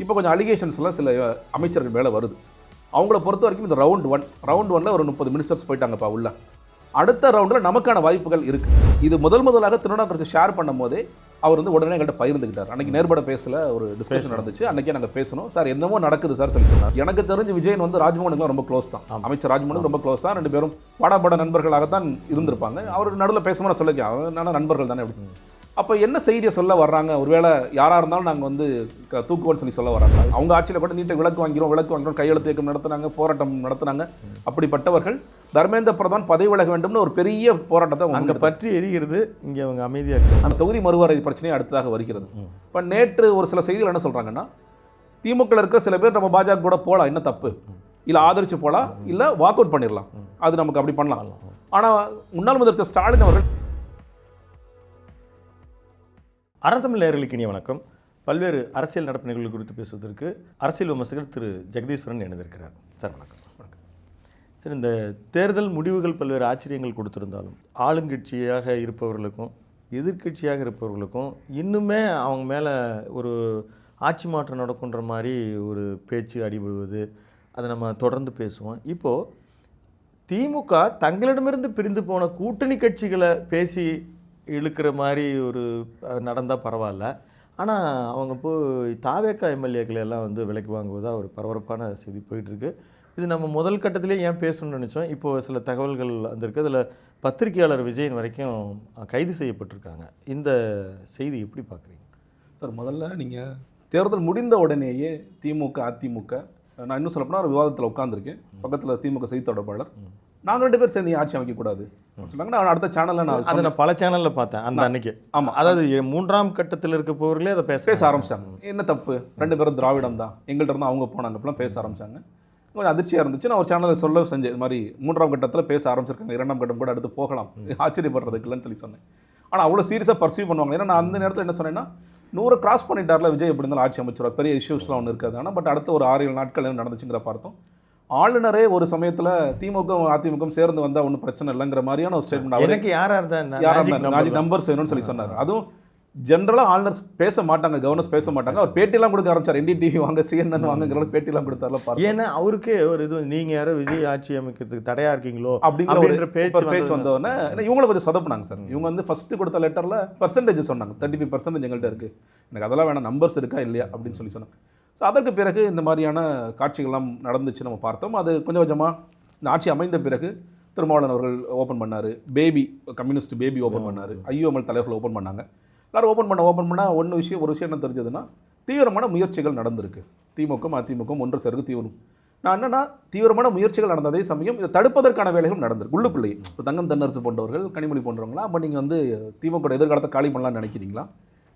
இப்போ கொஞ்சம் அலிகேஷன்ஸ்லாம் சில அமைச்சர்கள் மேலே வருது. அவங்கள பொறுத்த வரைக்கும் இந்த ரவுண்ட் ஒன்ல ஒரு 30 மினிஸ்டர்ஸ் போயிட்டாங்கப்பா உள்ள. அடுத்த ரவுண்டில் நமக்கான வாய்ப்புகள் இருக்குது. இது முதலாக திருநாவுக்கரசு ஷேர் பண்ணும் போதே அவர் வந்து உடனே எங்கள்கிட்ட பகிர்ந்துக்கிட்டார். அன்றைக்கி நேர்பட பேசல ஒரு டிஸ்கஷன் நடந்துச்சு. அன்றைக்கே நாங்கள் பேசணும். சார் என்னமோ நடக்குது சார் சொல்லி சொன்னார். எனக்கு தெரிஞ்சு விஜயன் வந்து ராஜ்மோகனுக்குலாம் ரொம்ப க்ளோஸ் தான். அமைச்சர் ராஜ்மோகனுக்கு ரொம்ப க்ளோஸ் தான். 2 பேரும் பட நண்பர்களாகத்தான் இருந்திருப்பாங்க. அவர் நடுவில் பேசும்போது சொல்லிக்கலாம், அதனால நண்பர்கள் தானே அப்படி. அப்போ என்ன செய்தியை சொல்ல வர்றாங்க? ஒருவேளை யாராக இருந்தாலும் நாங்கள் வந்து தூக்குவோன்னு சொல்லி வர்றாங்க. அவங்க ஆட்சியில் கூட நீட்டை விளக்கு வாங்கிறோம் கையெழுத்து இயக்கம் நடத்துனாங்க, போராட்டம் நடத்துனாங்க. அப்படிப்பட்டவர்கள் தர்மேந்திர பிரதான் பதவி விலக வேண்டும்னு ஒரு பெரிய போராட்டத்தை அங்கே பற்றி எரிகிறது. இங்கே அவங்க அமைதியாக இருக்கு. அந்த தொகுதி மறுவரை பிரச்சனையே அடுத்ததாக வருகிறது. இப்போ நேற்று ஒரு சில செய்திகள் என்ன சொல்கிறாங்கன்னா, திமுக இருக்கிற சில பேர் நம்ம பாஜக கூட போகலாம், என்ன தப்பு இல்லை, ஆதரிச்சு போகலாம், இல்லை வாக் அவுட் பண்ணிடலாம், அது நமக்கு அப்படி பண்ணலாம். ஆனால் முன்னாள் முதலமைச்சர் ஸ்டாலின் அவர்கள் அறந்தமிழ் நேயர்களுக்கு இனிய வணக்கம். பல்வேறு அரசியல் நடப்பு நிகழ்வுகள் குறித்து பேசுவதற்கு அரசியல் விமர்சகர் திரு ஜெகதீஸ்வரன் இணைந்திருக்கிறார். சார் வணக்கம். சார், இந்த தேர்தல் முடிவுகள் பல்வேறு ஆச்சரியங்கள் கொடுத்திருந்தாலும் ஆளுங்கட்சியாக இருப்பவர்களுக்கும் எதிர்கட்சியாக இருப்பவர்களுக்கும் இன்னுமே அவங்க மேலே ஒரு ஆட்சி மாற்றம் நடக்குன்ற மாதிரி ஒரு பேச்சு அடிபடுவது, அதை நம்ம தொடர்ந்து பேசுவோம். இப்போது திமுக தங்களிடமிருந்து பிரிந்து போன கூட்டணி கட்சிகளை பேசி இழுக்கிற மாதிரி ஒரு நடந்தால் பரவாயில்ல. ஆனால் அவங்க போய் தாவேக்கா எம்எல்ஏக்களை எல்லாம் வந்து விலைக்கு வாங்குவதாக ஒரு பரபரப்பான செய்தி போயிட்டுருக்கு. இது நம்ம முதல் கட்டத்திலே ஏன் பேசணும்னு நினச்சோம். இப்போது சில தகவல்கள் வந்திருக்கு. அதில் பத்திரிகையாளர் விஜயன் வரைக்கும் கைது செய்யப்பட்டிருக்காங்க. இந்த செய்தி எப்படி பார்க்குறீங்க சார்? முதல்ல நீங்கள் தேர்தல் முடிந்த உடனேயே திமுக அதிமுக, நான் இன்னும் சொல்லப்போனால் ஒரு விவாதத்தில் உட்காந்துருக்கேன். பக்கத்தில் திமுக செய்தி தொடர்பாளர், நாங்கள் 2 பேர் சேர்ந்து ஆட்சி அமைக்கக்கூடாது சொன்னாங்க. நான் அடுத்த சேனலில் நான் பல சேனலில் பார்த்தேன் அந்த அன்னைக்கு. ஆமாம், அதாவது 3ஆம் கட்டத்தில் இருக்க போவர்களே அதை பேச ஆரம்பிச்சாங்க. என்ன தப்பு, 2 பேரும் திராவிடம் தான், எங்கள்கிட்ட இருந்து அவங்க போனாங்க, அப்பெல்லாம் பேச ஆரம்பிச்சாங்க. கொஞ்சம் அதிர்ச்சியாக இருந்துச்சு. நான் ஒரு சேனலில் சொல்ல செஞ்சேன், இது மாதிரி 3ஆம் கட்டத்தில் பேச ஆரம்பிச்சிருக்காங்க, 2ஆம் கட்டம் கூட அடுத்து போகலாம், ஆச்சரியப்படுறதுக்கு இல்லைன்னு சொல்லி சொன்னேன். ஆனால் அவ்வளோ சீரியஸாக பர்சீவ் பண்ணுவாங்க. ஏன்னா நான் அந்த நேரத்தில் என்ன சொன்னேன்னா, 100 கிராஸ் பண்ணிட்டார்ல விஜய், எப்படி இருந்தாலும் ஆட்சி அமைச்சர், பெரிய இஷ்யூஸ்லாம் ஒன்று இருக்காது. ஆனால் பட் அடுத்த ஒரு 6-7 நாட்கள் என்ன நடந்துச்சுங்கிற பார்த்தோம். ஆளுநரே ஒரு சமயத்தில் திமுக அதிமுக சேர்ந்து வந்தால் ஒன்றும் பிரச்சனை இல்லைங்கிற மாதிரியான ஒரு ஸ்டேட்மெண்ட். எனக்கு யாராக நம்பர்ஸ் வேணும்னு சொல்லி சொன்னார். அதுவும் ஜென்ரலாக ஆளுநர்ஸ் பேச மாட்டாங்க, கவர்னர்ஸ் பேச மாட்டாங்க. அவர் பேட்டிலாம் கொடுக்க ஆரம்பிச்சார். NDTV வாங்க, CNN வாங்குங்கிற பேட்டிலாம் கொடுத்தார்ல. ஏன்னா அவருக்கே ஒரு இது, நீங்கள் யாரோ விஜய் ஆட்சி அமைக்கிறதுக்கு தடையாக இருக்கீங்களோ அப்படிங்கிற பேச்சு வந்தோடனே இவங்களை கொஞ்சம் சொதப்புனாங்க சார். இவங்க வந்து ஃபஸ்ட்டு கொடுத்த லெட்டரில் பர்சன்டேஜ் சொன்னாங்க, 35% எங்கள்கிட்ட இருக்குது, எனக்கு அதெல்லாம் வேணாம், நம்பர்ஸ் இருக்கா இல்லையா அப்படின்னு சொல்லி சொன்னாங்க. ஸோ அதற்கு பிறகு இந்த மாதிரியான காட்சிகள்லாம் நடந்துச்சு, நம்ம பார்த்தோம். அது கொஞ்சம் கொஞ்சமாக இந்த ஆட்சி அமைந்த பிறகு திருமாவளவன் அவர்கள் ஓப்பன் பண்ணார், பேபி கம்யூனிஸ்ட் பேபி ஓப்பன் பண்ணார், IOML தலைவர்கள் ஓப்பன் பண்ணாங்க. எல்லோரும் ஓப்பன் பண்ணால் ஒரு விஷயம் என்ன தெரிஞ்சதுன்னா, தீவிரமான முயற்சிகள் நடந்திருக்கு. திமுக அதிமுக ஒன்று சேருக்கு தீவிரம். நான் என்னென்னா, தீவிரமான முயற்சிகள் நடந்த அதே சமயம் இதை தடுப்பதற்கான வேலைகள் நடந்திருக்கு உள்ளுக்குள்ளேயே. இப்போ தங்கம் தென்னரசு போன்றவர்கள், கனிமொழி போன்றவங்களா, அப்போ நீங்கள் வந்து திமுக எதிர்காலத்தை காலி பண்ணலாம்னு நினைக்கிறீங்களா?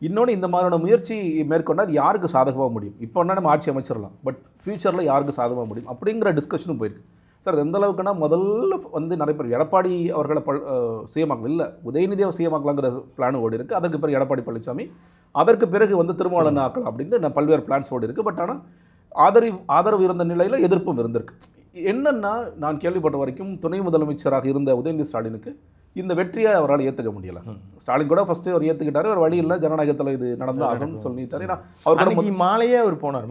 இன்னொன்று, இந்த மாதிரியான முயற்சி மேற்கொண்டால் யாருக்கு சாதகமாக முடியும்? இப்போ என்ன நம்ம ஆட்சி அமைச்சிடலாம், பட் ஃபியூச்சரில் யாருக்கு சாதகமாக முடியும் அப்படிங்கிற டிஸ்கஷனும் போயிருக்கு சார். எந்த அளவுக்குன்னா, முதல்ல வந்து நிறைய பேர் எடப்பாடி அவர்களை சிஎமாக்கலாம், இல்லை உதயநிதியை சிஎமாக்கலாங்கிற பிளான் ஓடி இருக்குது. அதற்கு பிறகு எடப்பாடி பழனிசாமி, அதற்கு பிறகு வந்து திருமாவளவன் ஆக்கலாம் அப்படின்ட்டு நான் பல்வேறு பிளான்ஸ் ஓடி இருக்குது. பட் ஆனால் ஆதரவு இருந்த நிலையில் எதிர்ப்பும் இருந்திருக்கு. என்னென்னா, நான் கேள்விப்பட்ட வரைக்கும் துணை முதலமைச்சராக இருந்த உதயநிதி ஸ்டாலினுக்கு இந்த வெற்றியை அவரால் ஏற்றுக்க முடியலை. ஸ்டாலின் கூட ஃபஸ்ட்டு அவர் ஏற்றுக்கிட்டாரு, ஒரு வழி இல்லை, ஜனநாயகத்தில் இது நடந்து ஆகும்னு சொல்லிட்டாரு. ஏன்னா அவர் மாலையே அவர் போனார்.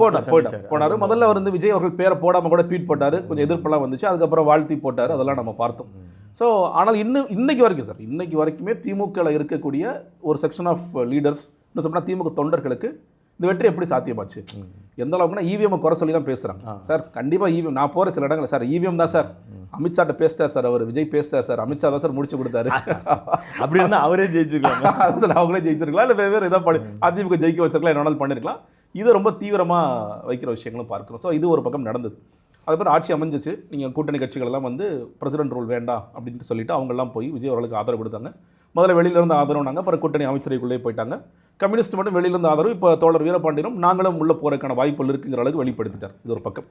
முதல்ல அவர் வந்து விஜய் அவர்கள் பேரை போடாமல் கூட ட்வீட் போட்டார், கொஞ்சம் எதிர்ப்பெல்லாம் வந்துச்சு. அதுக்கப்புறம் வாழ்த்தி போட்டார், அதெல்லாம் நம்ம பார்த்தோம். ஸோ ஆனால் இன்னைக்கு வரைக்கும் சார், இன்னைக்கு வரைக்குமே திமுகவில் இருக்கக்கூடிய ஒரு செக்ஷன் ஆஃப் லீடர்ஸ், இன்னும் சொன்னால் திமுக தொண்டர்களுக்கு இந்த வெற்றி எப்படி சாத்தியமாச்சு, எந்த அளவுக்குன்னா EVM குறை சொல்லி தான் பேசுகிறாங்க சார். கண்டிப்பாக EVM, நான் போகிற சில இடங்கள் சார் EVM தான் சார், அமித்ஷாட்ட பேசிட்டார் சார், அவர் விஜய் பேசிட்டார் சார், அமித்ஷா தான் சார் முடிச்சு கொடுத்தாரு, அப்படி இருந்தால் அவரே ஜெயிச்சிருக்காங்க சார், அவங்களே ஜெயிச்சிருக்கலாம், இல்லை வேறு ஏதாவது அதிமுக ஜெயிக்க வச்சிருக்கலாம், என்ன பண்ணியிருக்கலாம். இது ரொம்ப தீவிரமாக வைக்கிற விஷயங்களும் பார்க்குறோம். ஸோ இது ஒரு பக்கம் நடந்தது. அதுக்கப்புறம் ஆட்சி அமைஞ்சிச்சு. நீங்கள் கூட்டணி கட்சிகள் எல்லாம் வந்து பிரசிடென்ட் ரூல் வேண்டாம் அப்படின்ட்டு சொல்லிட்டு அவங்கெல்லாம் போய் விஜய் அவர்களுக்கு ஆதரவு கொடுத்தாங்க. முதல்ல வெளியிலேருந்து ஆதரவுனாங்க, அப்புறம் கூட்டணி அமைச்சரைக்குள்ளே போயிட்டாங்க. கம்யூனிஸ்ட் மட்டும் வெளியிலேருந்து ஆதரவு. இப்போ தோழர் வீரபாண்டியனும் நாங்களும் உள்ளே போகிறதுக்கான வாய்ப்புகள் இருக்குங்கிற அளவுக்கு வெளிப்படுத்திட்டார். இது ஒரு பக்கம்.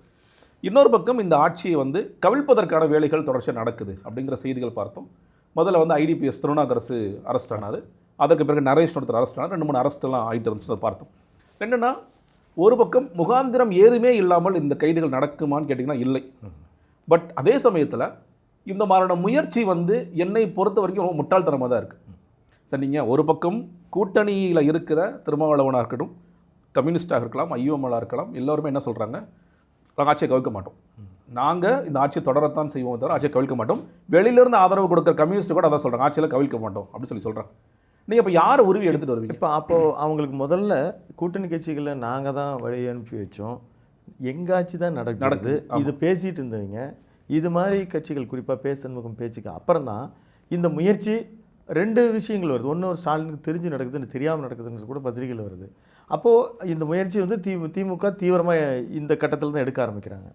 இன்னொரு பக்கம் இந்த ஆட்சியை வந்து கவிழ்ப்பதற்கான வேலைகள் தொடர்ச்சியாக நடக்குது அப்படிங்கிற செய்திகள் பார்த்தோம். முதல்ல வந்து IDPS திருநாவுக்கரசு அரெஸ்ட் ஆனார். அதற்கு பிறகு நரேஷ் ஒருத்தர் அரெஸ்ட் ஆனார். 2-3 அரெஸ்ட்டெல்லாம் ஆகிட்டு இருந்துச்சு, பார்த்தோம். என்னென்னா, ஒரு பக்கம் முகாந்திரம் ஏதுமே இல்லாமல் இந்த கைதுகள் நடக்குமான்னு கேட்டிங்கன்னா இல்லை. பட் அதே சமயத்தில் இந்த மாதிரியான முயற்சி வந்து என்னை பொறுத்த வரைக்கும் ரொம்ப முட்டாள்தனமாக தான் இருக்குது சார். நீங்கள் ஒரு பக்கம் கூட்டணியில் இருக்கிற திருமாவளவனாக இருக்கட்டும், கம்யூனிஸ்டாக இருக்கலாம், ஐயோமலாக இருக்கலாம், எல்லோருமே என்ன சொல்கிறாங்க, நாங்கள் ஆட்சியை கவிழ்க்க மாட்டோம், நாங்கள் இந்த ஆட்சியை தொடரத்தான் செய்வோம் தவிர ஆட்சியை கவிழ்க்க மாட்டோம். வெளியிலேருந்து ஆதரவு கொடுக்குற கம்யூனிஸ்ட் கூட அதான் சொல்கிறாங்க, ஆட்சியில் கவிழ்க்க மாட்டோம் அப்படின்னு சொல்கிறாங்க. நீங்கள் இப்போ யாரை உருவி எடுத்துகிட்டு வருவீங்க? இப்போ அப்போது அவங்களுக்கு முதல்ல கூட்டணி கட்சிகளில் நாங்கள் தான் வழி அனுப்பி வச்சோம், எங்கள் ஆட்சி தான் நடக்குது, இது பேசிகிட்டு இருந்தவங்க. இது மாதிரி கட்சிகள் குறிப்பாக பேசன்முகம் பேச்சுக்கு அப்புறம் தான் இந்த முயற்சி 2 விஷயங்கள் வருது. ஒன்று ஒரு ஸ்டாலினுக்கு தெரிஞ்சு நடக்குதுன்னு தெரியாமல் நடக்குதுன்னு கூட பத்திரிகையில் வருது. அப்போது இந்த முயற்சி வந்து திமுக தீவிரமாக இந்த கட்டத்தில் தான் எடுக்க ஆரம்பிக்கிறாங்க.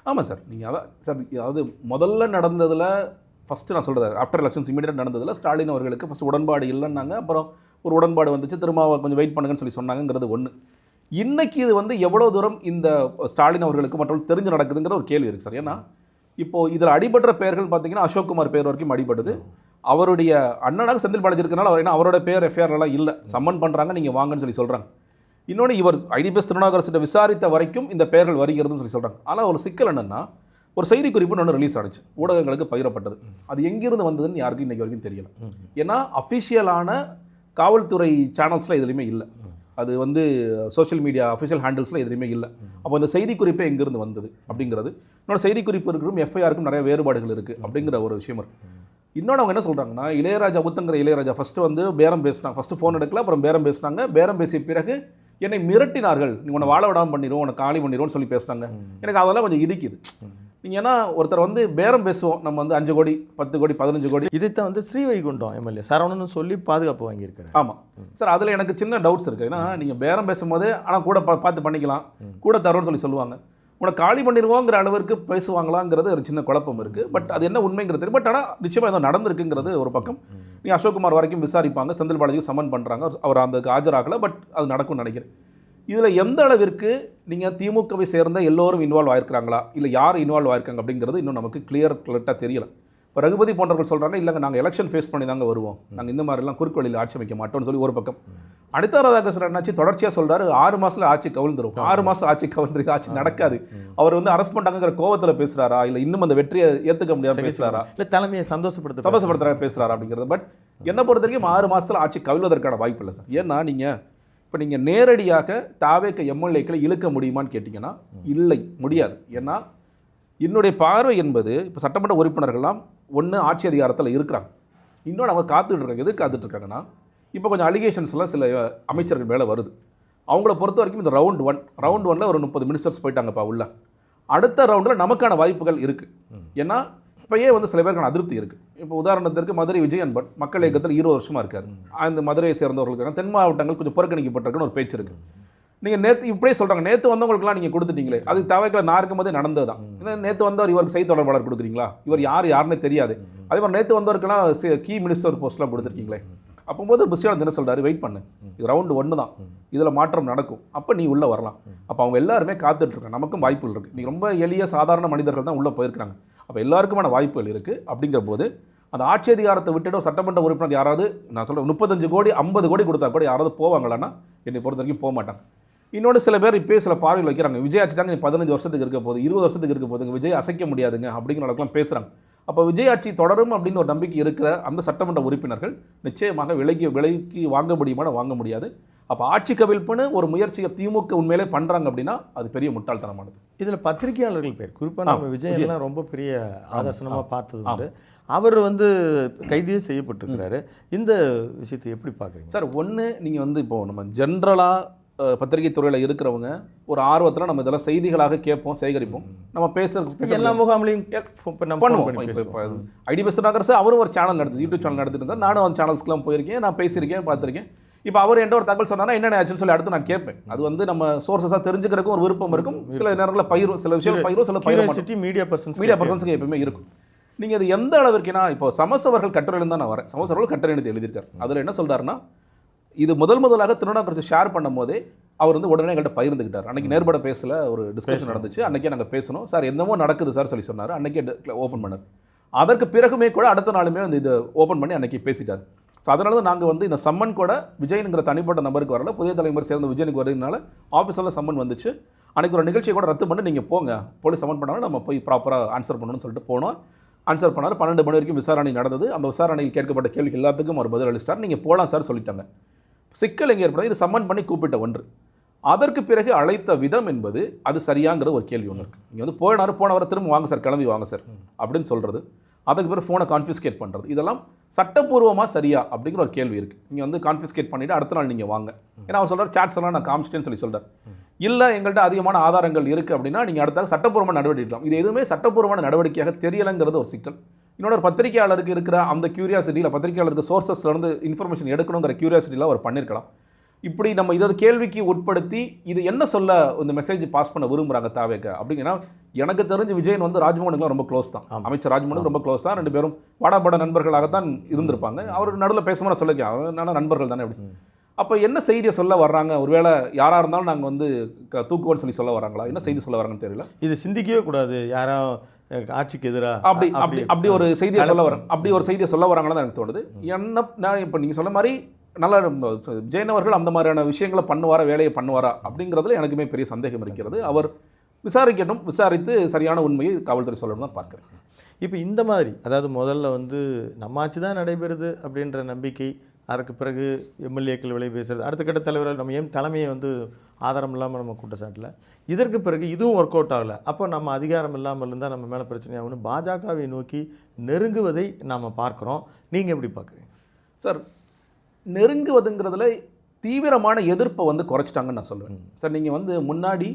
ஆமாம் சார், நீங்கள் அதான் சார், அதாவது முதல்ல நடந்ததில் ஃபஸ்ட்டு நான் சொல்கிறது ஆஃப்டர் எலெக்ஷன்ஸ் இமீடியட் நடந்ததில் ஸ்டாலின் அவர்களுக்கு ஃபஸ்ட்டு உடன்பாடு இல்லைன்னாங்க. அப்புறம் ஒரு உடன்பாடு வந்துச்சு, திரும்ப கொஞ்சம் வெயிட் பண்ணுங்கன்னு சொன்னாங்கிறது ஒன்று. இன்றைக்கி இது வந்து எவ்வளோ தூரம் இந்த ஸ்டாலின் அவர்களுக்கு மற்றும் தெரிஞ்சு நடக்குதுங்கிற ஒரு கேள்வி இருக்குது சார். ஏன்னா இப்போது இதில் அடிபடுற பெயர்கள் பார்த்தீங்கன்னா அசோக்குமார் பேர் வரைக்கும் அடிபடுது. அவருடைய அண்ணனாக செந்தில் பாலாஜி இருக்கனால அவர், ஏன்னா அவரோட பேர் எஃப்ஐஆர்லாம் இல்லை, சம்மன் பண்ணுறாங்க, நீங்கள் வாங்கன்னு சொல்கிறாங்க. இன்னொன்று, இவர் ஐடிபிஎஸ் திருநாவுக்கரசிட்ட விசாரித்த வரைக்கும் இந்த பெயர்கள் வருகிறதுன்னு சொல்கிறாங்க. ஆனால் ஒரு சிக்கல் என்னென்னா, ஒரு செய்தி குறிப்புன்னு ஒன்று ரிலீஸ் ஆனிச்சு, ஊடகங்களுக்கு பகிரப்பட்டது. அது எங்கேருந்து வந்ததுன்னு யாருக்கும் இன்றைக்கி வரைக்கும் தெரியல. ஏன்னா அஃபிஷியலான காவல்துறை சேனல்ஸில் எதுலையுமே இல்லை, அது வந்து சோஷியல் மீடியா அஃபிஷியல் ஹேண்டில்ஸில் எதுலையுமே இல்லை. அப்போ இந்த செய்தி குறிப்பே எங்கேருந்து வந்தது அப்படிங்கிறது, இன்னொரு செய்தி குறிப்பு இருக்கிறதும் எஃப்ஐஆருக்கும் நிறைய வேறுபாடுகள் இருக்குது அப்படிங்கிற ஒரு விஷயம் இருக்குது. இன்னொன்று அவங்க என்ன சொல்கிறாங்கன்னா, இளையராஜா புத்தங்கிற இளையராஜா ஃபஸ்ட்டு வந்து பேரம் பேசினாங்க, ஃபஸ்ட்டு ஃபோன் எடுக்கல, அப்புறம் பேரம் பேசினாங்க. பேரம் பேசிய பிறகு என்னை மிரட்டினார்கள், நீ உன்னை வாழ விடாமல் பண்ணிடுவோம், உன்னை காலி பண்ணிடுவோம்னு சொல்லி பேசினாங்க. எனக்கு அதெல்லாம் கொஞ்சம் இடிக்குது. நீங்கள் ஏன்னா ஒருத்தர் வந்து பேரம் பேசுவோம், நம்ம வந்து 5 கோடி 10 கோடி 15 கோடி, இதைத்தான் வந்து ஸ்ரீவைகுண்டம் எம்எல்ஏ சரவணன் சொல்லி பாதுகாப்பு வாங்கியிருக்காரு. ஆமாம் சார், அதில் எனக்கு சின்ன டவுட்ஸ் இருக்குது. ஏன்னா நீங்கள் பேரம் பேசும்போது ஆனால் கூட பார்த்து பண்ணிக்கலாம், கூட தரோன்னு சொல்லுவாங்க, உன்னை காலி பண்ணிடுவோங்கிற அளவிற்கு பேசுவாங்களாங்கிறது ஒரு சின்ன குழப்பம் இருக்குது. பட் அது என்ன உண்மைங்கிறது தெரியும். பட் ஆனால் நிச்சயமாக ஏதோ நடந்திருக்குங்கிறது ஒரு பக்கம். நீ அசோக்குமார் வரைக்கும் விசாரிப்பாங்க, செந்தில் பாலாஜிக்கு சம்மன் பண்ணுறாங்க, அவர் அந்த ஆஜராகலை, பட் அது நடக்கும்னு நினைக்கிறேன். இதில் எந்த அளவிற்கு நீங்கள் திமுகவை சேர்ந்த எல்லோரும் இன்வால்வ் ஆயிருக்கிறாங்களா, இல்லை யார் இன்வால்வ் ஆயிருக்காங்க அப்படிங்கிறது இன்னும் நமக்கு கிளியராக தெரியலை. இப்போ ரகுபதி போன்றவர்கள் சொல்கிறாங்க, இல்லைங்க நாங்கள் எலெக்ஷன் ஃபேஸ் பண்ணி தாங்க வருவோம், நாங்கள் இந்த மாதிரிலாம் குறுக்கு வழியில் ஆட்சி அமைக்க மாட்டோம்னு சொல்லி ஒரு பக்கம். அனிதா ராதாகிருஷ்ணன் என்னாச்சு தொடர்ச்சியாக சொல்கிறாரு, 6 மாதத்தில் ஆட்சி கவிழ்ந்துரும், 6 மாதம் ஆட்சி கவிழ்ந்துருக்கு, ஆட்சி நடக்காது, அவர் வந்து அரஸ்ட் பண்ணாங்கிற கோவத்தில் பேசுகிறாரா, இல்லை இன்னும் அந்த வெற்றியை ஏற்றுக்க முடியாமல் பேசுகிறாரா, இல்லை தலைமையை சந்தோஷப்படுத்துறாங்க பேசுகிறாரா அப்படிங்கிறது. பட் என்னை பொறுத்த வரைக்கும் 6 மாதத்தில் ஆட்சி கவிழ்வதற்கான வாய்ப்பு இல்லை சார். ஏன்னா நீங்கள் நேரடியாக தாவேக்க எம்எல்ஏக்களை இழுக்க முடியுமான்னு கேட்டிங்கன்னா இல்லை, முடியாது. ஏன்னா என்னுடைய பார்வை என்பது, இப்போ சட்டமன்ற உறுப்பினர்கள்லாம் ஒன்று ஆட்சி அதிகாரத்தில் இருக்கிறாங்க, இன்னொன்று அவங்க காத்துட்ருக்காங்க. எதுக்கு காத்துட்ருக்காங்கன்னா, இப்போ கொஞ்சம் அலிகேஷன்ஸ்லாம் சில அமைச்சர்கள் மேலே வருது. அவங்கள பொறுத்த வரைக்கும் இந்த ரவுண்ட் 1 ஒரு 30 மினிஸ்டர்ஸ் போயிட்டாங்கப்பா உள்ள. அடுத்த ரவுண்டில் நமக்கான வாய்ப்புகள் இருக்குது. ஏன்னா இப்போயே வந்து சில பேருக்கான அதிருப்தி இருக்குது. இப்போ உதாரணத்திற்கு மதுரை விஜயன்பன் மக்கள் இயக்கத்தில் 20 வருஷமாக இருக்கார். அந்த மதுரையை சேர்ந்தவர்களுக்கான தென் மாவட்டங்கள் கொஞ்சம் புறக்கணிக்கப்பட்டிருக்குன்னு ஒரு பேச்சு இருக்குது. நீங்கள் நேற்று இப்படியே சொல்கிறாங்க, நேற்று வந்தவங்களுக்குலாம் நீங்கள் கொடுத்துட்டீங்களே, அது தவைக்கில் நான் இருக்கும்போதே நடந்தது தான். ஏன்னா நேற்று வந்தவர் இவருக்கு செய்தி தொடர்பாளர் கொடுக்குறீங்களா, இவர் யாருன்னே தெரியாது. அதே மாதிரி நேற்று வந்தவருக்கெல்லாம் கீ மினிஸ்டர் போஸ்ட்லாம் கொடுத்துருக்கீங்களே. அப்போது புஷியானந்த் என்ன சொல்கிறாரு, வெயிட் பண்ணு, இது ரவுண்டு 1 தான், இதில் மாற்றம் நடக்கும், அப்போ நீ உள்ளே வரலாம். அப்போ அவங்க எல்லாருமே காத்துட்ருக்காங்க, நமக்கும் வாய்ப்புகள் இருக்குது. நீங்கள் ரொம்ப எளிய சாதாரண மனிதர்கள் தான் உள்ளே போயிருக்கிறாங்க, அப்போ எல்லாருக்குமான வாய்ப்புகள் இருக்குது. அப்படிங்கிற போது அந்த ஆட்சி அதிகாரத்தை விட்டுட்டு சட்டமன்ற உறுப்பினர் யாராவது, நான் சொல்கிறேன் 35 கோடி 50 கோடி கொடுத்தா கூட யாராவது போவாங்களான்னா என்னை பொறுத்த வரைக்கும் போக மாட்டாங்க. இன்னொன்று சில பேர் இப்போயே சில பார்வையில் வைக்கிறாங்க, விஜய் ஆட்சி தாங்க 15 வருஷத்துக்கு இருக்க போகுது, 20 வருஷத்துக்கு இருக்க போகுதுங்க, விஜய் அசைக்க முடியாதுங்க அப்படிங்கிற அளவுக்குலாம் பேசுகிறாங்க. அப்போ விஜய் ஆட்சி தொடரும் அப்படின்னு ஒரு நம்பிக்கை இருக்கிற அந்த சட்டமன்ற உறுப்பினர்கள் நிச்சயமாக விலைக்கு வாங்க முடியுமான வாங்க முடியாது. அப்போ ஆட்சி கவிழ்ப்புன்னு ஒரு முயற்சியை திமுக உண்மையிலே பண்ணுறாங்க அப்படின்னா அது பெரிய முட்டாள்தனமானது. இதில் பத்திரிகையாளர்கள் பேர் குறிப்பாக நம்ம விஜயெல்லாம் ரொம்ப பெரிய ஆதர்சனமாக பார்த்தது உண்டு. அவர் வந்து கைதியே செய்யப்பட்டிருக்கிறாரு. இந்த விஷயத்தை எப்படி பார்க்குறீங்க சார்? ஒன்று, நீங்கள் வந்து இப்போது நம்ம ஜென்ரலாக பத்திரிகை துறையில் இருக்கிறவங்க ஒரு ஆர்வத்தில் நம்ம இதெல்லாம் செய்திகளாக கேட்போம், சேகரிப்போம், நம்ம பேசுறது எல்லா முகாம்லையும் பண்ணுவோம். ஐடிபிஎஸ் திருநாவுக்கரசு அவரும் ஒரு சேனல் நடத்துது, யூடியூப் சேனல் நடத்திட்டு இருந்தால், நானும் அந்த சேனல்ஸ்க்குலாம் போயிருக்கேன், நான் பேசியிருக்கேன், பார்த்துருக்கேன். இப்போ அவர் என்கிட்ட ஒரு தகவல் சொன்னாங்கன்னா என்னென்ன ஆச்சுன்னு சொல்லி அடுத்து நான் கேட்பேன். அது வந்து நம்ம சோர்ஸஸாக தெரிஞ்சுக்கிறதுக்கும் ஒரு விருப்பம் இருக்கும். சில நேரங்களில் பயிரும், சில விஷயம் பயிரும், சில பயிரும் மீடியா பர்சன்ஸுக்கு எப்பவுமே இருக்கும். நீங்கள் அது எந்த அளவிற்குனா, இப்போ சமஸ்வர்கள் கட்டுரையிலும் தான் நான் வரேன், சமஸ்வர்கள் கட்டுரை எழுதி எழுதியிருக்காரு. அதில் என்ன சொல்கிறாருன்னா, இது முதலாக திருநாவுக்கரசு ஷேர் பண்ணும் போதே அவர் வந்து உடனே எங்கள்கிட்ட பகிர்ந்துக்கிட்டார். அன்றைக்கி நேர்பட பேசல ஒரு டிஸ்கஷன் நடந்துச்சு, அன்றைக்கே நாங்கள் பேசணும் சார், என்னமோ நடக்குது சார் சொல்லி சொன்னார். அன்றைக்கே ஓப்பன் பண்ணார். அதற்கு பிறகுமே கூட அடுத்த நாளுமே வந்து இதை ஓப்பன் பண்ணி அன்றைக்கி பேசிட்டார். ஸோ அதனால தான் நாங்கள் வந்து இந்த சம்மன் கூட விஜயனுங்கிற தனிப்பட்ட நபருக்கு வரல, புதிய தலைமுறை சேர்ந்த விஜயனுக்கு வரதுனால ஆஃபீஸில் சம்மன் வந்துச்சு. அன்றைக்கி ஒரு நிகழ்ச்சியை கூட ரத்து பண்ணி நீங்கள் போங்க, போலீஸ் சம்மன் பண்ணாலும் நம்ம போய் ப்ராப்பராக ஆன்சர் பண்ணணும்னு சொல்லிட்டு போனோம். ஆன்சர் பண்ணார். 12 மணி வரைக்கும் விசாரணை நடந்தது. அந்த விசாரணையில் கேட்கப்பட்ட கேள்விக்கு எல்லாத்துக்கும் அவர் பதில் அளிச்சிட்டார். நீங்கள் போகலாம் சார் சொல்லிட்டாங்க. சிக்கல் எங்கே ஏற்படும், இது சம்மன் பண்ணி கூப்பிட்ட ஒன்று. அதற்கு பிறகு அழைத்த விதம் என்பது அது சரியாங்கிற ஒரு கேள்வி ஒன்று இருக்குது. நீங்கள் வந்து போனவரை திரும்ப வாங்க சார், கிளம்பி வாங்க சார் அப்படின்னு சொல்கிறது, அதுக்கு பிறகு ஃபோனை கான்ஃபிஸ்கேட் பண்ணுறது, இதெல்லாம் சட்டப்பூர்வமாக சரியா அப்படிங்கிற ஒரு கேள்வி இருக்குது. நீங்கள் வந்து கான்ஃபிஸ்கேட் பண்ணிவிட்டு அடுத்த நாள் நீங்கள் வாங்க. ஏன்னா அவர் சொல்கிறார் சாட்ஸ் எல்லாம் நான் காமிச்சிட்டேன்னு சொல்கிறார். இல்லை எங்கள்கிட்ட அதிகமான ஆதாரங்கள் இருக்குது அப்படின்னா நீங்கள் அடுத்தாக சட்டப்பூர்வமான நடவடிக்கை எடுக்கலாம். இது எதுவுமே சட்டப்பூர்வமான நடவடிக்கையாக தெரியலைங்கிறது ஒரு சிக்கல். இன்னொரு பத்திரிகையாளருக்கு இருக்கிற அந்த கியூரியாசிட்டியில், பத்திரிகையாளருக்கு சோர்சஸ்லேருந்து இன்ஃபர்மேஷன் எடுக்கணுங்கிற கியூரியாசிட்டியில் அவர் பண்ணியிருக்கலாம். இப்படி நம்ம இதை கேள்விக்கு உட்படுத்தி இது என்ன சொல்ல இந்த மெசேஜ் பாஸ் பண்ண விரும்புகிறாங்க தாவேக அப்படிங்கன்னா, எனக்கு தெரிஞ்சு விஜயன் வந்து ராஜ்மோகனுக்குலாம் ரொம்ப க்ளோஸ் தான். அமைச்சர் ராஜ்மோகனுக்கு ரொம்ப க்ளோஸ் தான். 2 பேரும் வாடாபட நண்பர்களாகத்தான் இருந்திருப்பாங்க. அவர் நடுவில் பேசும்போது சொல்லிக்க அவனால நண்பர்கள் தானே அப்படி. அப்போ என்ன செய்தியை சொல்ல வர்றாங்க? ஒருவேளை யாராக இருந்தாலும் நாங்கள் வந்து தூக்குவோன்னு சொல்லி சொல்ல வராங்களா? என்ன செய்தி சொல்ல வராங்கன்னு தெரியல. இது சிந்திக்கவே கூடாது, யாரோ ஆட்சிக்கு எதிராக அப்படி ஒரு செய்தியை சொல்ல வராங்க, அப்படி ஒரு செய்தியை சொல்ல வராங்கன்னு எனக்கு தோணுது. என்ன நான் இப்போ நீங்கள் சொல்ல மாதிரி நல்லா ஜெயன் அவர்கள் அந்த மாதிரியான விஷயங்களை பண்ணுவாரா, வேலையை பண்ணுவாரா அப்படிங்கிறதுல எனக்குமே பெரிய சந்தேகம் இருக்கிறது. அவர் விசாரிக்கணும், விசாரித்து சரியான உண்மையை காவல்துறை சொல்லணும் தான் பார்க்குறேன். இப்போ இந்த மாதிரி அதாவது முதல்ல வந்து நம்ம ஆட்சி தான் நடைபெறுது அப்படின்ற நம்பிக்கை, அதற்கு பிறகு எம்எல்ஏக்கள் விலை பேசுறது, அடுத்த கட்ட தலைவர்கள் நம்ம ஏன் தலைமையை வந்து ஆதாரம் இல்லாமல் நம்ம குற்றச்சாட்டில், இதற்கு பிறகு இதுவும் ஒர்க் அவுட் ஆகலை, அப்போ நம்ம அதிகாரம் இல்லாமல் இருந்தால் நம்ம மேலே பிரச்சனையாகணும், பாஜகவை நோக்கி நெருங்குவதை நாம் பார்க்குறோம். நீங்கள் எப்படி பார்க்குறீங்க சார்? நெருங்குவதுங்கிறதுல தீவிரமான எதிர்ப்பை வந்து குறைச்சிட்டாங்கன்னு நான் சொல்லுவேன் சார். நீங்கள் வந்து முன்னாடி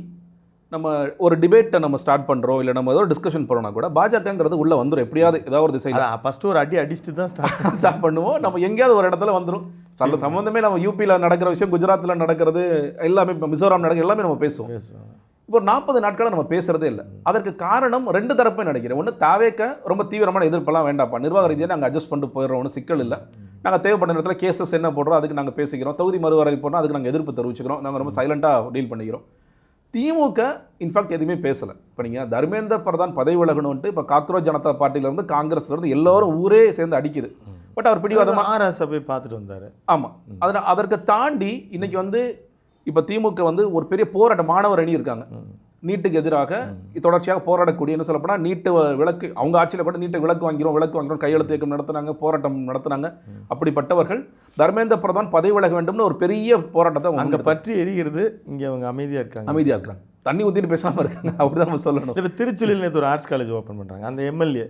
நம்ம ஒரு டிபேட்டை நம்ம ஸ்டார்ட் பண்ணுறோம், இல்லை நம்ம ஏதோ டிஸ்கஷன் போகிறோம்னா கூட பாஜகங்கிறது உள்ளே வந்துடும் எப்படியாவது, ஏதாவது ஒரு திசையில் ஃபஸ்ட்டு ஒரு அடிச்சுட்டு தான் ஸ்டார்ட் பண்ணுவோம். நம்ம எங்கேயாவது ஒரு இடத்துல வந்துடும். சில சம்மந்தமே நம்ம யூபியில் நடக்கிற விஷயம், குஜராத்தில் நடக்கிறது எல்லாமே, இப்போ மிசோராம் நடக்கிற எல்லாமே நம்ம பேசுவோம். இப்போ 40 நாட்களாக நம்ம பேசுகிறதே இல்லை. அதற்கு காரணம் 2 தரப்பே நினைக்கிறேன். ஒன்று தாவேக்க ரொம்ப தீவிரமான எதிர்ப்பெல்லாம் வேண்டாப்பா, நிர்வாக ரீதியாக நாங்கள் அட்ஜஸ்ட் பண்ணிட்டு போயிடுறோம், ஒன்றும் சிக்கல் இல்லை, நாங்கள் தேவைப்பட்ட நேரத்தில் கேசஸ் என்ன போடுறோம் அதுக்கு நாங்கள் பேசிக்கிறோம், தொகுதி மறுவரை போனால் அதுக்கு நாங்கள் எதிர்ப்பு தெரிவிச்சுக்கிறோம், நாங்கள் ரொம்ப சைலண்ட்டாக டீல் பண்ணிக்கிறோம். திமுக இன்ஃபேக்ட் எதுவுமே பேசலை. இப்போ நீங்கள் தர்மேந்திர பிரதான் பதவி விலகணும்ட்டு இப்போ காக்ரோச் ஜனதா பார்ட்டியிலேருந்து காங்கிரஸ்லேருந்து எல்லோரும் ஊரே சேர்ந்து அடிக்குது. பட் அவர் பிடிவாதமாக ஆர்எஸ் போய் பார்த்துட்டு வந்தார். ஆமாம், அதற்கு தாண்டி இன்னைக்கு வந்து இப்போ திமுக வந்து ஒரு பெரிய போராட்ட மாணவர் அணி இருக்காங்க. நீட்டுக்கு எதிராக தொடர்ச்சியாக போராடக்கூடிய, என்ன சொல்லப்போனால் நீட்டு விலக்கு, அவங்க ஆட்சியில் கூட நீட்டை விலக்கு வாங்கிறோம் கையெழுத்து இயக்கம் நடத்தினாங்க, போராட்டம் நடத்தினாங்க. அப்படிப்பட்டவர்கள் தர்மேந்திர பிரதான் பதவி விலக வேண்டும்னு ஒரு பெரிய போராட்டத்தை அங்கே பற்றி எரிகிறது. இங்கே அவங்க அமைதியாக இருக்காங்க, தண்ணி ஊற்றிட்டு பேசாமல் இருக்காங்க, அப்படிதான் நம்ம சொல்லணும். இப்போ திருச்சுழியில் நேற்று ஒரு ஆர்ட்ஸ் காலேஜ் ஓப்பன் பண்ணுறாங்க. அந்த எம்எல்ஏ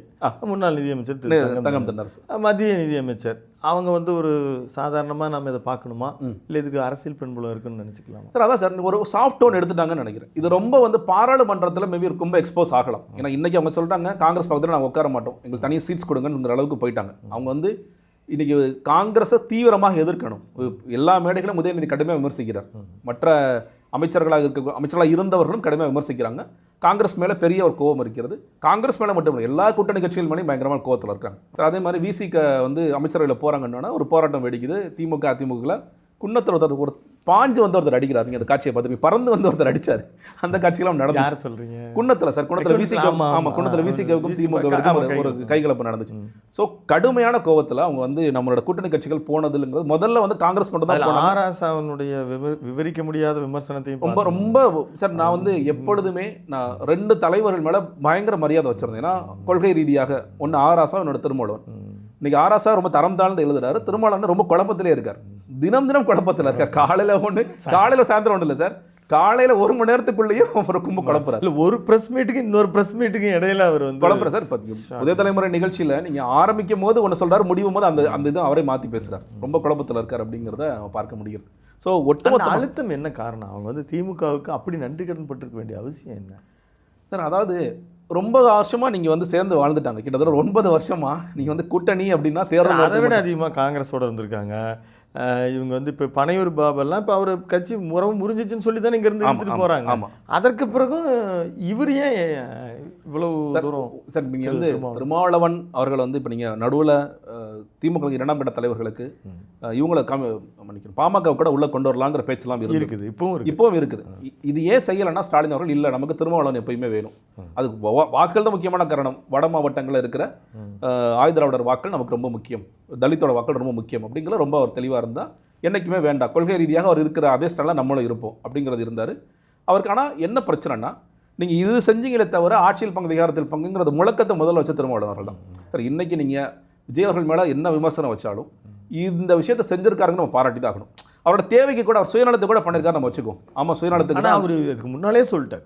முன்னாள் நிதியமைச்சர் தங்கம் தென்னரசு, மத்திய நிதியமைச்சர், அவங்க வந்து ஒரு சாதாரணமாக நம்ம இதை பார்க்கணுமா, இல்லை இதுக்கு அரசியல் பின்புலம் இருக்குன்னு நினச்சிக்கலாம் சார்? அதான் சார், ஒரு சாஃப்ட் டோன் எடுத்துட்டாங்கன்னு நினைக்கிறேன். இது ரொம்ப வந்து பாராளுமன்றத்தில் மேபி ரொம்ப எக்ஸ்போஸ் ஆகலாம். ஏன்னா இன்றைக்கி அவங்க சொல்லிட்டாங்க காங்கிரஸ் பக்கத்தில் நாங்கள் உட்கார மாட்டோம், எங்களுக்கு தனியாக சீட்ஸ் கொடுங்கங்கிற அளவுக்கு போயிட்டாங்க. அவங்க வந்து இன்றைக்கி காங்கிரஸை தீவிரமாக எதிர்க்கணும். எல்லா மேடைகளும் உதயநிதி கடுமையாக விமர்சிக்கிறார், மற்ற அமைச்சர்களாக இருந்தவர்களும் கடுமையாக விமர்சிக்கிறாங்க. காங்கிரஸ் மேலே பெரிய ஒரு கோபம் இருக்கிறது. காங்கிரஸ் மேலே மட்டும் இல்லை, எல்லா கூட்டணி கட்சிகள் மேலேயும் பயங்கரமான கோவத்தில் இருக்காங்க சார். அதே மாதிரி விசிக வந்து அமைச்சரவையில் போகிறாங்கன்னா ஒரு போராட்டம் வெடிக்குது. அதிமுகவில் குன்னத்தில் ஒரு பாஞ்சு வந்து ஒருத்தர் அடிக்கிறார். நீங்கள் அந்த காட்சியை பார்த்துருப்பீங்க, பறந்து வந்து ஒருத்தர் அடிச்சார். அந்த காட்சியெல்லாம் நடந்து. யார் சொல்கிறீங்க? குன்னத்தில் சார், குன்னத்தில் விசிக, ஆமாம், குன்னத்தில் விசிகவுக்கும் திமுக ஒரு கைகலப்பு நடந்துச்சு. ஸோ கடுமையான கோவத்தில் அவங்க வந்து நம்மளோட கூட்டணி கட்சிகள் போனதுங்கிறது முதல்ல வந்து காங்கிரஸ் மட்டும் தான். ஆராசாவனுடைய விவரிக்க முடியாத விமர்சனத்தையும் ரொம்ப ரொம்ப சார், நான் வந்து எப்பொழுதுமே நான் 2 தலைவர்கள் மேலே பயங்கர மரியாதை வச்சிருந்தேன். ஏன்னா கொள்கை ரீதியாக ஒன்று ஆராசா, என்னோட திருமாவளவன். இன்னைக்கு ஆராசா ரொம்ப தரம் தாழ்ந்து எழுதுறாரு, திருமாவளவன் ரொம்ப குழப்பத்திலே இருக்கார், தினம் குழப்பத்தில் இருக்கார். காலையில் ஒன்று, காலையில் சாயந்தரம் ஒன்று இல்லை சார், காலையில் 1 மணி நேரத்துக்குள்ளேயே ரொம்ப குழப்பறாரு. ஒரு ப்ரெஸ் மீட்டுக்கு இன்னொரு ப்ரெஸ் மீட்டுக்கு இடையில அவர் வந்து குழப்பற சார். இப்போ புதிய தலைமுறை நிகழ்ச்சியில் நீங்கள் ஆரம்பிக்கும் போது ஒன்று சொல்கிறார், முடிவும் போது அந்த இது அவரே மாற்றி பேசுகிறார். ரொம்ப குழப்பத்தில் இருக்கார் அப்படிங்கிறத பார்க்க முடியும். ஸோ ஒட்டுமொத்த அழுத்தம் என்ன காரணம்? அவங்க வந்து திமுகவுக்கு அப்படி நன்றி கடன் பட்டிருக்க வேண்டிய அவசியம் என்ன சார்? அதாவது ரொம்ப வருஷமாக நீங்கள் வந்து சேர்ந்து வாழ்ந்துட்டாங்க, கிட்டத்தட்ட 9 வருஷமாக நீங்கள் வந்து கூட்டணி அப்படின்னா தேர்தல் அதை விட அதிகமாக காங்கிரஸோடு இருந்திருக்காங்க. இவங்க வந்து இப்போ பனையூர் பாபெல்லாம் இப்போ அவர் கட்சி உறவு முறிஞ்சிச்சுன்னு சொல்லி தானே இங்கேருந்து எடுத்துகிட்டு போகிறாங்க. அதற்கு பிறகும் இவர் ஏன் இவ்வளவு தூரம் சார்? நீங்கள் வந்து திருமாவளவன் அவர்கள் வந்து இப்போ நீங்கள் நடுவில் திமுக 2ஆம் கட்ட தலைவர்களுக்கு இவங்களை பாமக கூட உள்ளே கொண்டு வரலாங்கிற பேச்செல்லாம் இருக்குது, இப்பவும் இருக்குது. இது ஏன் செய்யலைன்னா ஸ்டாலின் அவர்கள் இல்லை, நமக்கு திருமாவளவன் எப்பயுமே வேணும், அதுக்கு வாக்குகள் தான் முக்கியமான காரணம். வட மாவட்டங்களில் இருக்கிற ஆயுதிராவிடர் வாக்கள் நமக்கு ரொம்ப முக்கியம், தலித்தோட வாக்கள் ரொம்ப முக்கியம் அப்படிங்கிற ரொம்ப அவர் தெளிவாக இருந்தால் என்றைக்குமே வேண்டாம், கொள்கை ரீதியாக அவர் இருக்கிற அதே ஸ்டாலில் நம்மளும் இருப்போம் அப்படிங்கிறது இருந்தார் அவருக்கு. ஆனால் என்ன பிரச்சனைனா, நீங்கள் இது செஞ்சீங்களே தவிர ஆட்சியில் பங்கு அதிகாரத்தில் பங்குங்கிறது முழக்கத்தை முதல்ல வச்ச திருமாவளவன் தான் சார். இன்றைக்கி நீங்கள் விஜய் அவர்கள் மேலே என்ன விமர்சனம் வச்சாலும் இந்த விஷயத்தை செஞ்சுருக்காருன்னு நம்ம பாராட்டி தான் ஆகணும். அவரோட தேவைக்கு கூட அவர் சுயநலத்தை கூட பண்ணிருக்காரு நம்ம வச்சுக்கோ. ஆமா, சுயநலத்துக்கு ஆனால் அவர் இதுக்கு முன்னாலே சொல்லிட்டார்,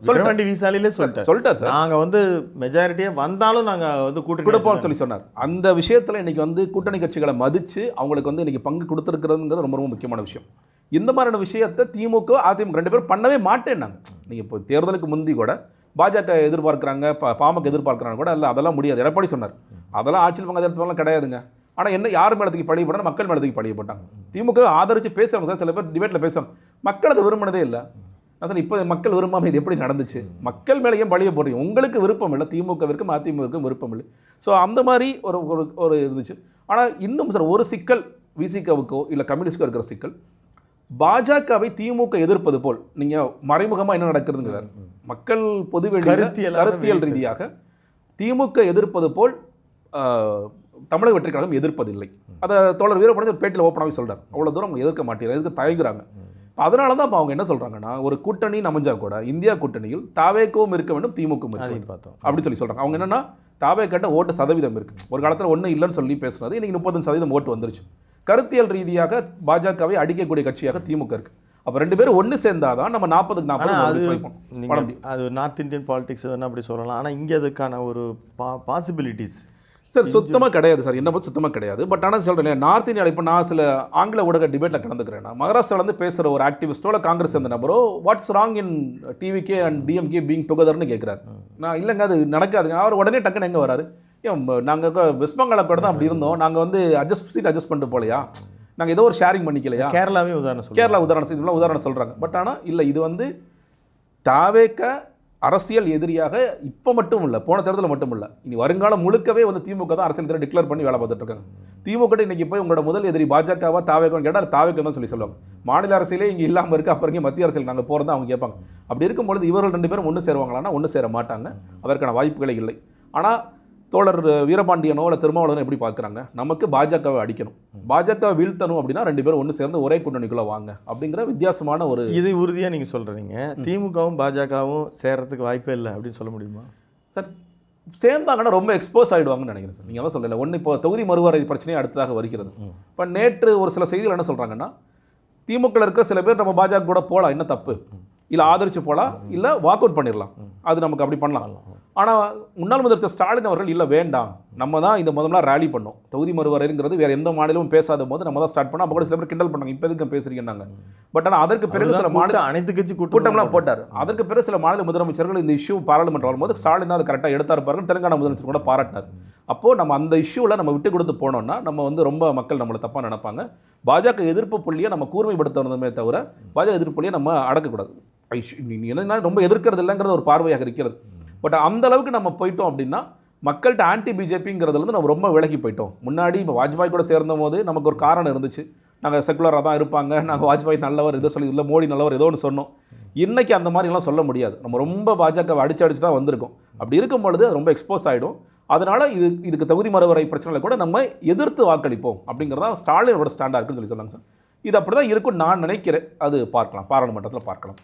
விசாலிலே சொல்லிட்டார் சார். நாங்கள் வந்து மெஜாரிட்டியே வந்தாலும் நாங்கள் வந்து கூட்டணி கொடுப்போம்னு சொல்லி சொன்னார். அந்த விஷயத்தில் இன்னைக்கு வந்து கூட்டணி கட்சிகளை மதித்து அவங்களுக்கு வந்து இன்னைக்கு பங்கு கொடுத்துருக்கிறதுங்கிறது ரொம்ப ரொம்ப முக்கியமான விஷயம். இந்த மாதிரியான விஷயத்தை திமுக அதிமுக 2 பேரும் பண்ணவே மாட்டேன்னாங்க. நீங்கள் இப்போ தேர்தலுக்கு முந்தி கூட பாஜக எதிர்பார்க்குறாங்க, பாமக எதிர்பார்க்குறாங்க கூட, இல்லை அதெல்லாம் முடியாது. எடப்பாடி சொன்னார் அதெல்லாம் ஆட்சியில் பங்காளித்தவங்களாம் கிடையாதுங்க. ஆனால் என்ன, யார் மேலத்துக்கு பழிய போட்டாங்க? மக்கள் மேலத்துக்கு பழிய போட்டாங்க. திமுக ஆதரித்து பேசுகிறாங்க சார், சில பேர் டிபேட்டில் பேசுகிறாங்க. மக்கள் அதை விரும்பினதே இல்லை. நான் சார் இப்போ மக்கள் விரும்பாமல் இது எப்படி நடந்துச்சு? மக்கள் மேலே ஏன் பழிய போடுறீங்க? உங்களுக்கு விருப்பம் இல்லை, திமுகவிற்கும் அதிமுகவிற்கும் விருப்பம் இல்லை. ஸோ அந்த மாதிரி ஒரு இருந்துச்சு. ஆனால் இன்னும் சார் ஒரு சிக்கல் விசிகவுக்கோ இல்லை கம்யூனிஸ்டோ இருக்கிற சிக்கல், பாஜகவை திமுக எதிர்ப்பது போல் நீங்கள் மறைமுகமாக என்ன நடக்குதுங்கிறார். மக்கள் பொதுவெளி கருத்தியல் ரீதியாக திமுக எதிர்ப்பது போல் தமிழக வெற்றி கழகம் எதிர்ப்பதில்லை. அதை தோழர் வீரபாண்டி ஒரு பேட்டில் ஓப்பனாகவே சொல்கிறார். அவ்வளோ தூரம் அவங்க எதிர்க்க மாட்டேங்கிறாங்க, எதுக்கு தயங்குறாங்க. அதனால தான் இப்போ அவங்க என்ன சொல்கிறாங்கன்னா, ஒரு கூட்டணி அமைஞ்சா கூட இந்தியா கூட்டணியில் தாவேக்கும் இருக்க வேண்டும், திமுகவும் இருக்க பார்த்தோம் அப்படின்னு சொல்கிறாங்க. அவங்க என்னன்னா, தாவே கட்ட ஓட்டு சதவீதம் இருக்குது. ஒரு காலத்தில் ஒன்றும் இல்லைன்னு சொல்லி பேசுனது இன்னைக்கு 35% ஓட்டு வந்துருச்சு. கருத்தியல் ரீதியாக பாஜகவை அடிக்கக்கூடிய கட்சியாக திமுக இருக்கு. அப்போ 2 பேரும் ஒன்று சேர்ந்தாதான் நம்ம 40க்கு 40 அது நார்த் இந்தியன் பாலிடிக்ஸ் வேணா அப்படி சொல்லலாம். ஆனால் இங்கே அதுக்கான ஒரு பாசிபிலிட்டிஸ் சார் சுத்தமாக கிடையாது சார். என்ன பற்றி சுத்தமாக கிடையாது. பட் ஆனால் சொல்கிறேன், நார்த் இந்தியாவில் இப்போ நான் சில ஆங்கில ஊடக டிபேட்டில் கலந்துக்கிறேன். மகாராஷ்டிராவிலேருந்து பேசுகிற ஒரு ஆக்டிவிஸ்டோட காங்கிரஸ் சேர்ந்த நபரோ what's wrong in TVK and DMK being டுகெதர்னு கேட்குறாரு. நான் இல்லைங்க அது நடக்காதுங்க. அவர் உடனே டக்குன்னு எங்கே வராரு, ஏன் நாங்கள் வெஸ்ட் பெங்கால கூட தான் அப்படி இருந்தோம், நாங்கள் வந்து அட்ஜஸ்ட் பண்ணிட்டு போலையா, நாங்கள் ஏதோ ஒரு ஷேரிங் பண்ணிக்கலையா? கேரளாவே உதாரணம், கேரளா உதாரணம் உதாரணம் சொல்கிறாங்க. பட் ஆனால் இல்லை, இது வந்து தாவேக்க அரசியல் எதிரியாக இப்போ மட்டும் இல்லை, போன தேர்தலில் மட்டும் இல்லை, இனி வருங்காலம் முழுக்கவே வந்து திமுக தான் அரசியல் எதிராக டிக்ளேர் பண்ணி வேலை பார்த்துட்டு இருக்காங்க. திமுக இன்னைக்கு போய் உங்களோட முதல் எதிரி பாஜகவா தாவேக்கான்னு கேட்டால் தாவேக்கு தான் சொல்லி சொல்லுவாங்க. மாநில அரசியலே இங்கே இல்லாமல் இருக்குது, அப்புறம் இங்கே மத்திய அரசியல் நாங்கள் போகிறதா அவங்க கேட்பாங்க. அப்படி இருக்கும்பொழுது இவர்கள் 2 பேரும் ஒன்று சேருவாங்களான்னா ஒன்று சேர மாட்டாங்க. அதற்கான வாய்ப்புகளே இல்லை. ஆனால் தோழர் வீரபாண்டியனோ இல்லை திருமாவளவனோ எப்படி பார்க்குறாங்க, நமக்கு பாஜகவை அடிக்கணும், பாஜகவை வீழ்த்தணும் அப்படின்னா 2 பேரும் ஒன்று சேர்ந்து ஒரே கூட்டணிக்குள்ளே வாங்க அப்படிங்கிற வித்தியாசமான ஒரு இது உறுதியாக நீங்கள் சொல்கிறீங்க. திமுகவும் பாஜகவும் சேர்றதுக்கு வாய்ப்பே இல்லை அப்படின்னு சொல்ல முடியுமா சார்? சேர்ந்தாங்கன்னா ரொம்ப எக்ஸ்போஸ் ஆகிடுவாங்கன்னு நினைக்கிறேன் சார். நீங்கள் தான் சொல்லலை, ஒன்று இப்போ தொகுதி மறுவரை பிரச்சனையே அடுத்ததாக வருகிறது. இப்போ நேற்று ஒரு சில செய்திகள் என்ன சொல்கிறாங்கன்னா, திமுக இருக்கிற சில பேர் நம்ம பாஜக கூட போகலாம், என்ன தப்பு இல்லை, ஆதரிச்சு போகலாம், இல்லை வாக் அவுட் பண்ணிடலாம், அது நமக்கு அப்படி பண்ணலாம். ஆனால் முன்னாள் முதலமைச்சர் ஸ்டாலின் அவர்கள் இல்லை வேண்டாம், நம்ம தான் இந்த முதல்ல ரேலி பண்ணோம், தொகுதி மறுவரைங்கிறது வேறு எந்த மாநிலமும் பேசாத போது நம்ம தான் ஸ்டார்ட் பண்ணோம். அப்போ கூட சில பேர் கிண்டல் பண்ணாங்க, இப்போ எதுக்கு பேசுறீங்கன்னாங்க. பட் ஆனால் அதற்கு பிறகு சில மாநில அனைத்து கட்சி கூட்டம்லாம் போட்டார். அதற்கு பிறகு சில மாநில முதலமைச்சர்கள் இந்த இஷ்யூ பாராளுமன்றம் வரும்போது ஸ்டாலின் தான் அதை கரெக்டாக எடுத்தா இருப்பார்கள், தெலுங்கானா முதலமைச்சர் கூட பாராட்டினார். அப்போது நம்ம அந்த இஷ்யூவில் நம்ம விட்டு கொடுத்து போனோம்னா நம்ம வந்து ரொம்ப மக்கள் நம்மளை தப்பாக நினைப்பாங்க. பாஜக எதிர்ப்பு புள்ளியை நம்ம கூர்மைப்படுத்தணுமே தவிர பாஜக எதிர்ப்பு புள்ளியை நம்ம அடக்கக்கூடாது. என்ன ரொம்ப எதிர்க்கிறது இல்லைங்கிறது ஒரு பார்வையாக இருக்கிறது. பட் அந்த அளவுக்கு நம்ம போயிட்டோம் அப்படின்னா மக்கள்கிட்ட ஆன்டி பிஜேபிங்கிறதுலேருந்து நம்ம ரொம்ப விலகி போயிட்டோம். முன்னாடி இப்போ வாஜ்பாய் கூட சேர்ந்த போது நமக்கு ஒரு காரணம் இருந்துச்சு, நாங்கள் செக்குலராக தான் இருப்பாங்க, நாங்கள் வாஜ்பாய் நல்லவர் இதை சொல்லி, இல்லை மோடி நல்லவர் ஏதோ ஒன்று சொன்னோம். இன்றைக்கி அந்த மாதிரிலாம் சொல்ல முடியாது. நம்ம ரொம்ப பாஜகவை அடிச்சு தான் வந்திருக்கோம். அப்படி இருக்கும் பொழுது அது ரொம்ப எக்ஸ்போஸ் ஆகிடும். அதனால் இதுக்கு தகுதி மறுவரை பிரச்சனைகளை கூட நம்ம எதிர்த்து வாக்களிப்போம் அப்படிங்கிறதா ஸ்டாலினோட ஸ்டாண்டாக இருக்குன்னு சொல்லி சொன்னாங்க சார். இது அப்படி தான் இருக்கும்னு நான் நினைக்கிறேன். அது பார்க்கலாம், பாராளுமன்றத்தில் பார்க்கலாம்.